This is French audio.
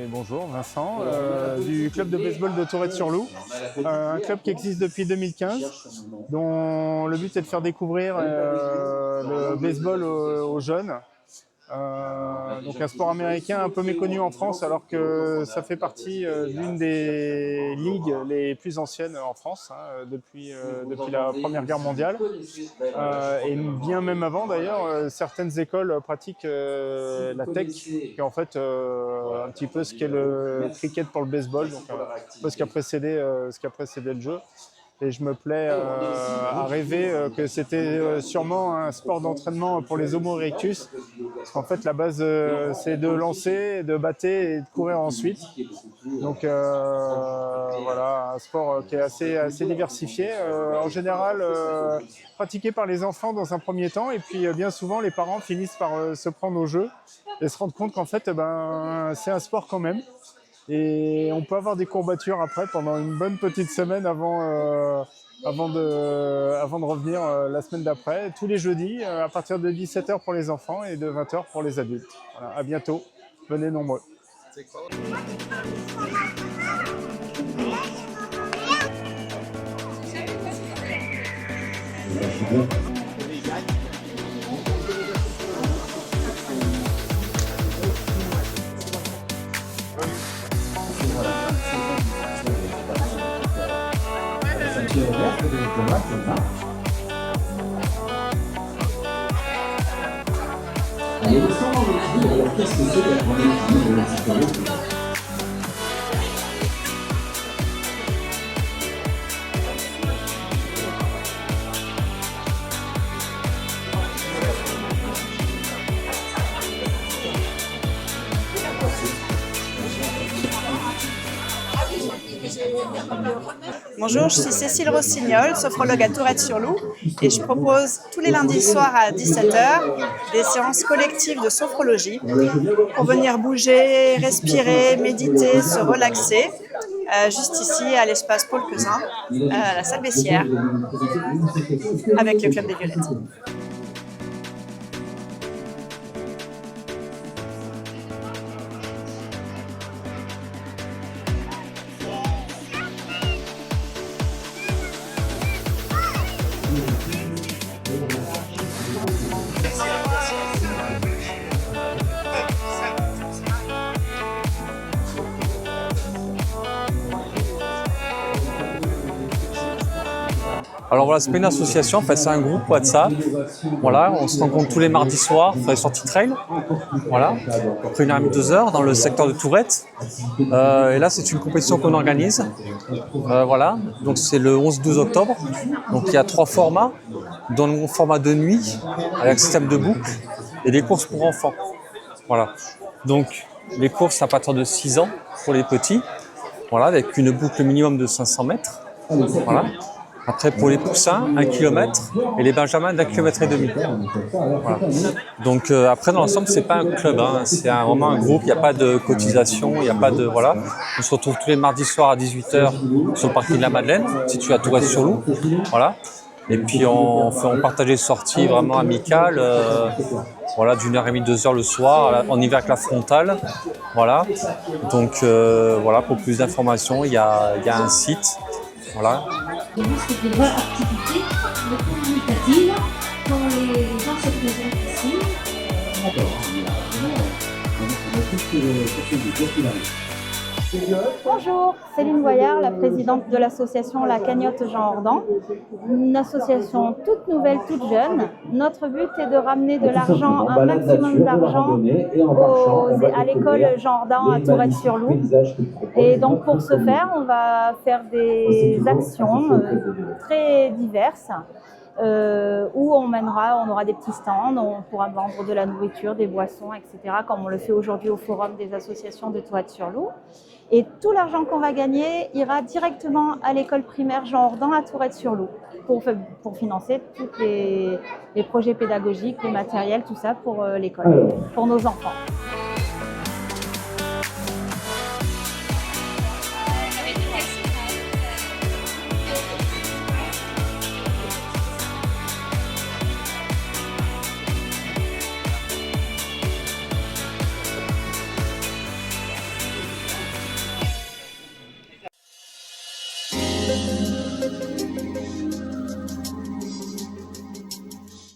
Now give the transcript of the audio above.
Bonjour, Vincent, du club de baseball de Tourette-sur-Loup, un club qui existe depuis 2015, dont le but est de faire découvrir le baseball aux jeunes. Donc un sport américain un peu méconnu en France, alors que ça fait partie d'une des ligues les plus anciennes en France, depuis la Première Guerre mondiale. Et bien même avant d'ailleurs, certaines écoles pratiquent la tech, qui est en fait un petit peu ce qu'est le cricket pour le baseball, donc un peu ce qui a précédé le jeu. Et je me plais à rêver que c'était sûrement un sport d'entraînement pour les Homo erectus. Parce qu'en fait, la base, c'est de lancer, de battre et de courir ensuite. Donc voilà, un sport qui est assez diversifié. En général, pratiqué par les enfants dans un premier temps. Et puis bien souvent, les parents finissent par se prendre au jeu et se rendre compte qu'en fait, c'est un sport quand même. Et on peut avoir des courbatures après pendant une bonne petite semaine avant de revenir la semaine d'après, tous les jeudis, à partir de 17 h pour les enfants et de 20 h pour les adultes. Voilà, à bientôt, venez nombreux. Allez, descends dans le cul, alors qu'est-ce que c'est la première vie de la psychologie? Bonjour, je suis Cécile Rossignol, sophrologue à Tourette-sur-Loup et je propose tous les lundis soirs à 17 h des séances collectives de sophrologie pour venir bouger, respirer, méditer, se relaxer. Juste ici à l'espace Paul Cousin, à la salle Bessières, avec le Club des Violettes. Alors voilà, c'est pas une association, en fait c'est un groupe WhatsApp. Voilà, on se rencontre tous les mardis soirs pour les sorties trail. Voilà, après 1h30, 2 h dans le secteur de Tourette. Et là c'est une compétition qu'on organise. Voilà, donc c'est le 11-12 octobre. Donc il y a 3 formats, dont le format de nuit avec système de boucle et des courses pour enfants. Voilà, donc les courses à partir de 6 ans pour les petits. Voilà, avec une boucle minimum de 500 mètres. Voilà. Après, pour les poussins, 1 km et les benjamins d'1,5 km. Voilà. Donc après, dans l'ensemble, c'est pas un club, c'est vraiment un groupe. Il n'y a pas de cotisation, il n'y a pas de voilà. On se retrouve tous les mardis soirs à 18 h sur le parking de la Madeleine, situé à Tourette-sur-Loup. Voilà. Et puis on partage des sorties vraiment amicales, voilà, d'1h30, 2 h le soir, en hiver avec la frontale. Voilà. Donc voilà, pour plus d'informations, il y a un site. Voilà. C'est des vraies activités communicatives quand les gens se présentent ici. D'accord. On a tout ce que vous Bonjour, Céline Boyard, la présidente de l'association La Cagnotte Jean Ordan, une association toute nouvelle, toute jeune. Notre but est de ramener de l'argent, un maximum d'argent à l'école Jean Ordan à Tourette-sur-Loup. Et donc pour ce faire, on va faire des actions très diverses. Où on aura des petits stands, on pourra vendre de la nourriture, des boissons, etc. comme on le fait aujourd'hui au Forum des associations de Tourette-sur-Loup. Et tout l'argent qu'on va gagner ira directement à l'école primaire Jean Ordan à Tourette-sur-Loup pour financer tous les projets pédagogiques, les matériels, tout ça pour l'école, pour nos enfants.